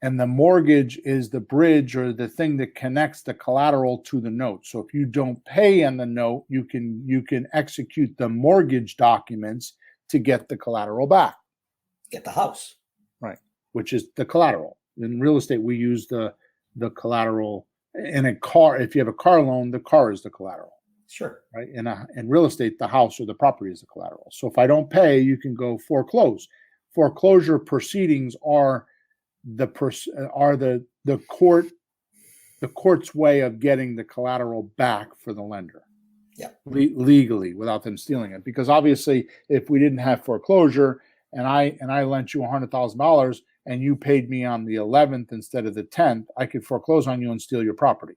and the mortgage is the bridge or the thing that connects the collateral to the note. So if you don't pay on the note, you can execute the mortgage documents to get the collateral back. Get the house. Right, which is the collateral. In real estate, we use the collateral. In a car, if you have a car loan, the car is the collateral. Sure. Right. In real estate, the house or the property is the collateral. So if I don't pay, you can go foreclose. Foreclosure proceedings are the court's way of getting the collateral back for the lender. Yeah. Legally, without them stealing it. Because obviously, if we didn't have foreclosure and I lent you $100,000 and you paid me on the 11th instead of the 10th, I could foreclose on you and steal your property.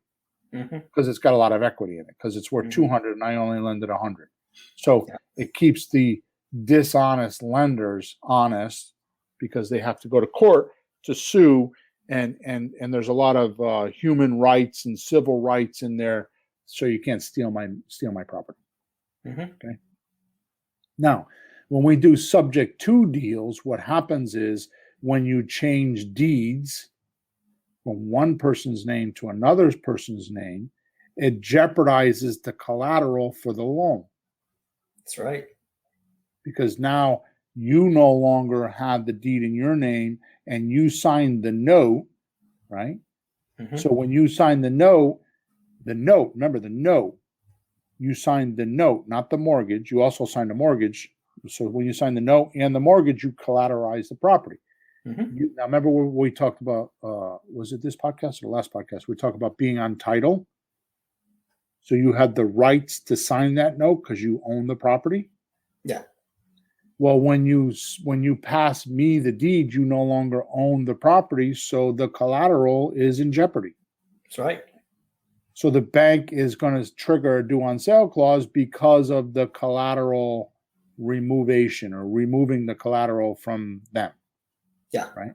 Because it's got a lot of equity in it, because it's worth 200 and I only lended 100. So it keeps the dishonest lenders honest, because they have to go to court to sue, and there's a lot of human rights and civil rights in there, so you can't steal my property. Okay. Now, when we do subject to deals, what happens is when you change deeds from one person's name to another person's name, it jeopardizes the collateral for the loan. That's right. Because now you no longer have the deed in your name and you signed the note, right? So when you sign the note, remember the note, you signed the note, not the mortgage. You also signed a mortgage. So when you sign the note and the mortgage, you collateralize the property. Now, remember what we talked about, was it this podcast or the last podcast? We talked about being on title. So you had the rights to sign that note because you own the property. Yeah. Well, when you pass me the deed, you no longer own the property. So the collateral is in jeopardy. That's right. So the bank is going to trigger a due on sale clause because of the collateral removation, or removing the collateral from them. Yeah. Right.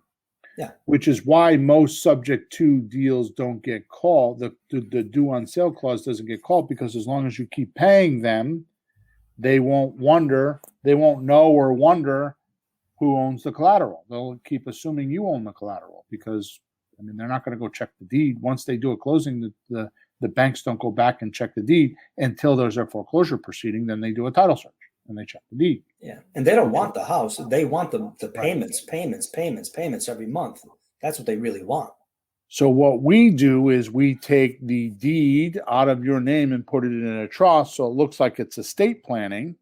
Yeah. Which is why most subject to deals don't get called. The due on sale clause doesn't get called, because as long as you keep paying them, they won't know or wonder who owns the collateral. They'll keep assuming you own the collateral, because they're not going to go check the deed. Once they do a closing, the banks don't go back and check the deed until there's a foreclosure proceeding. Then they do a title search and they check the deed. Yeah. And they don't want the house. They want the payments every month. That's what they really want. So what we do is we take the deed out of your name and put it in a trust, so it looks like it's estate planning,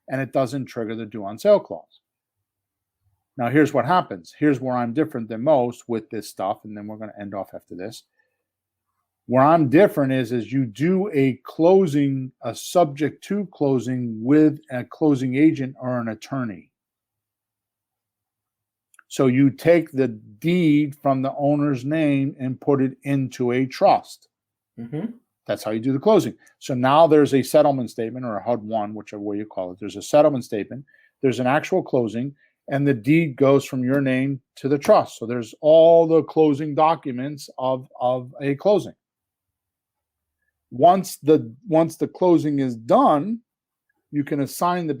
and it doesn't trigger the due on sale clause. Now, here's what happens. Here's where I'm different than most with this stuff, and then we're going to end off after this. Where I'm different is you do a closing, a subject to closing with a closing agent or an attorney. So you take the deed from the owner's name and put it into a trust. That's how you do the closing. So now there's a settlement statement, or a HUD-1, whichever way you call it. There's a settlement statement. There's an actual closing, and the deed goes from your name to the trust. So there's all the closing documents of a closing. Once the closing is done, you can assign the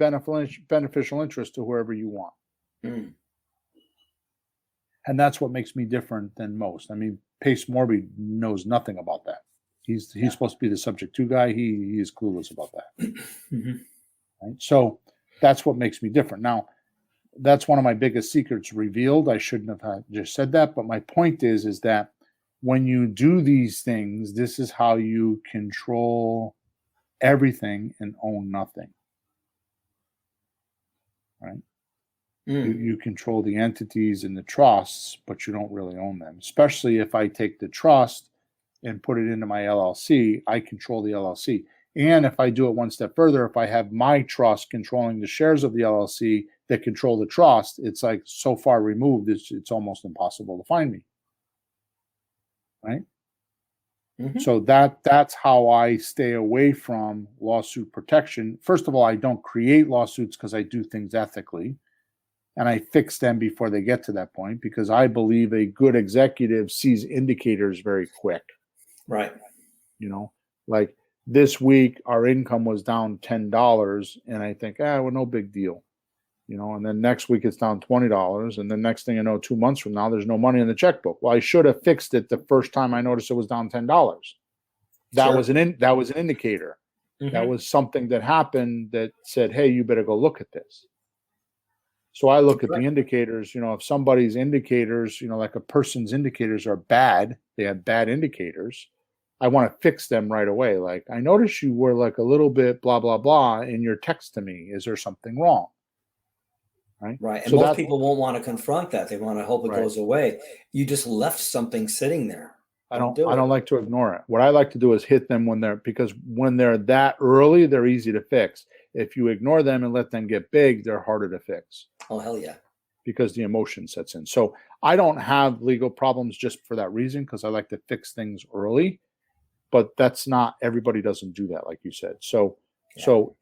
beneficial interest to whoever you want. And that's what makes me different than most. Pace Morby knows nothing about that. He's supposed to be the subject to guy. He is clueless about that. Right? So that's what makes me different. Now, that's one of my biggest secrets revealed. I shouldn't have just said that, but my point is that when you do these things, this is how you control everything and own nothing. Right? You control the entities and the trusts, but you don't really own them. Especially if I take the trust and put it into my LLC, I control the LLC. And if I do it one step further, if I have my trust controlling the shares of the LLC that control the trust, it's like so far removed, it's almost impossible to find me. Right? So that's how I stay away from lawsuit protection. First of all, I don't create lawsuits because I do things ethically. And I fix them before they get to that point, because I believe a good executive sees indicators very quick. Right. You know, like this week, our income was down $10, and I think, well, no big deal. You know, and then next week it's down $20, and the next thing I know, 2 months from now, there's no money in the checkbook. Well, I should have fixed it the first time I noticed it was down $10. That was an indicator. That was something that happened that said, hey, you better go look at this. So I look at the indicators. You know, if somebody's indicators, you know, like a person's indicators are bad, they have bad indicators, I want to fix them right away. Like, I noticed you were like a little bit blah, blah, blah in your text to me. Is there something wrong? Right. And so most people won't want to confront that. They want to hope it goes away. You just left something sitting there. I don't like to ignore it. What I like to do is hit them because when they're that early, they're easy to fix. If you ignore them and let them get big, they're harder to fix. Oh, hell yeah. Because the emotion sets in. So I don't have legal problems just for that reason, because I like to fix things early. But that's not, everybody doesn't do that, like you said. So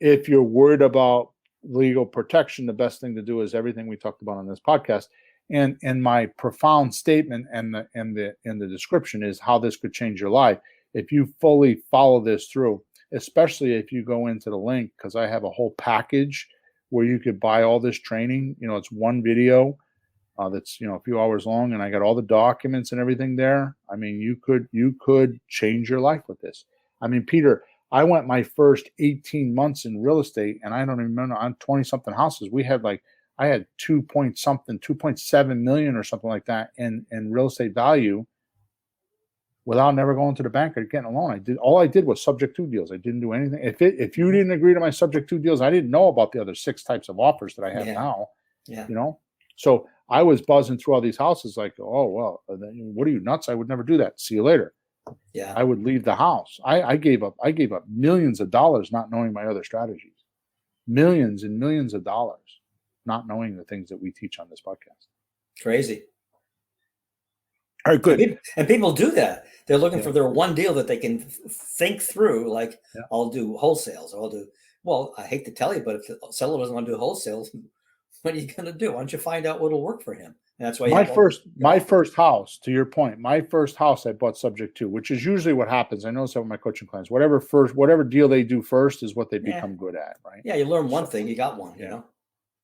if you're worried about legal protection, the best thing to do is everything we talked about on this podcast. And my profound statement and the description is how this could change your life if you fully follow this through, especially if you go into the link, because I have a whole package where you could buy all this training. You know, it's one video that's, you know, a few hours long, and I got all the documents and everything there. I mean, you could change your life with this. I mean, Peter, I went my first 18 months in real estate, and I don't even remember, on 20 something houses, we had I had 2.7 million or something like that in real estate value without never going to the bank or getting a loan. All I did was subject to deals. I didn't do anything. If you didn't agree to my subject to deals, I didn't know about the other 6 types of offers that I have now. Yeah. You know, so I was buzzing through all these houses like, oh, well, what are you, nuts? I would never do that. See you later. Yeah. I would leave the house. I gave up millions of dollars not knowing my other strategies. Millions and millions of dollars not knowing the things that we teach on this podcast. Crazy. All right, good. And people do that. They're looking for their one deal that they can think through. Like, I'll do wholesales, or well, I hate to tell you, but if the seller doesn't want to do wholesales, what are you going to do? Why don't you find out what'll work for him? And that's why my first house, to your point, my first house I bought subject to, which is usually what happens. I know some of my coaching clients, whatever deal they do first is what they become good at, right? Yeah, you learn one thing, you got one, you know.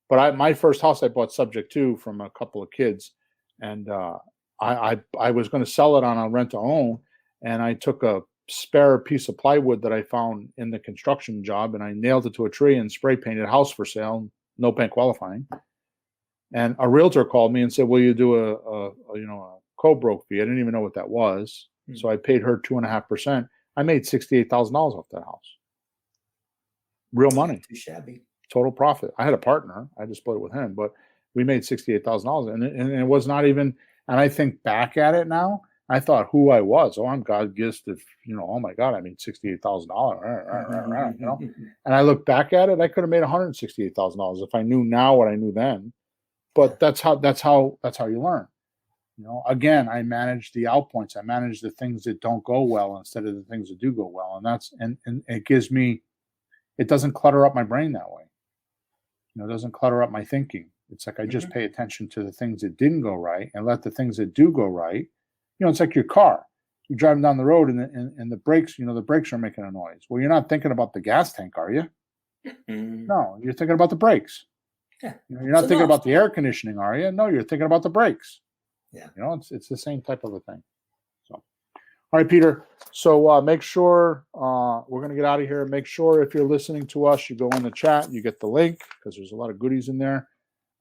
But my first house I bought subject to from a couple of kids, and I was going to sell it on a rent to own, and I took a spare piece of plywood that I found in the construction job, and I nailed it to a tree and spray painted house for sale, no bank qualifying. And a realtor called me and said, "Will you do a co-broke fee?" I didn't even know what that was, so I paid her 2.5%. I made $68,000 off that house. Real money. Too shabby. Total profit. I had a partner. I just split it with him, but we made $68,000, and it was not even. And I think back at it now, I thought who I was. Oh, I'm God gifted. Oh my God, I made $68,000. You know, and I look back at it, I could have made $168,000 if I knew now what I knew then. But that's how you learn. You know, again, I manage the out points. I manage the things that don't go well instead of the things that do go well, and it gives me. It doesn't clutter up my brain that way. It doesn't clutter up my thinking. It's like I just pay attention to the things that didn't go right and let the things that do go right. It's like your car. You're driving down the road and the brakes, the brakes are making a noise. Well, you're not thinking about the gas tank, are you? No, you're thinking about the brakes. Yeah. You're not thinking about the air conditioning, are you? No, you're thinking about the brakes. Yeah. It's the same type of a thing. So, all right, Peter. So make sure we're going to get out of here. Make sure if you're listening to us, you go in the chat, you get the link because there's a lot of goodies in there.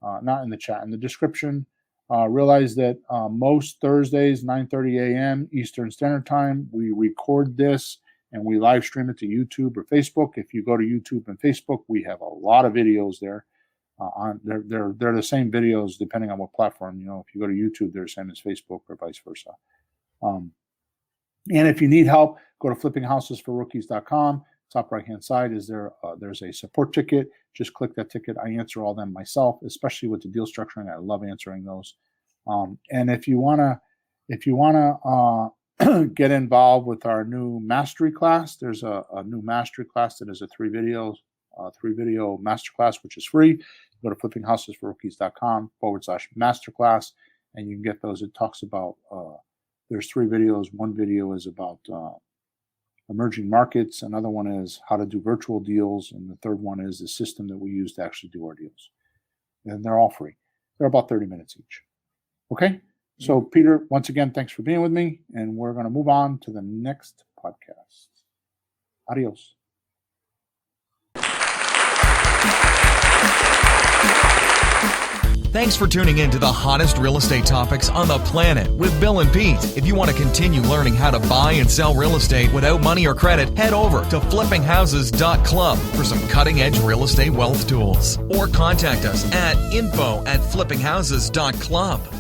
not in the chat, in the description. Realize that most Thursdays, 9:30 a.m. Eastern Standard Time, we record this and we live stream it to YouTube or Facebook. If you go to YouTube and Facebook, we have a lot of videos there. They're the same videos depending on what platform. If you go to YouTube, they're the same as Facebook or vice versa. And if you need help, go to flippinghousesforrookies.com. Top right-hand side is there's a support ticket. Just click that ticket. I answer all them myself, especially with the deal structuring. I love answering those. And if you wanna get involved with our new mastery class, there's a new mastery class that is a three video masterclass, which is free. Go to flippinghousesforrookies.com/masterclass, and you can get those. It talks about there's three videos. One video is about emerging markets. Another one is how to do virtual deals. And the third one is the system that we use to actually do our deals. And they're all free. They're about 30 minutes each. Okay. So Peter, once again, thanks for being with me. And we're going to move on to the next podcast. Adios. Thanks for tuning in to the hottest real estate topics on the planet with Bill and Pete. If you want to continue learning how to buy and sell real estate without money or credit, head over to flippinghouses.club for some cutting-edge real estate wealth tools. Or contact us at info@flippinghouses.club.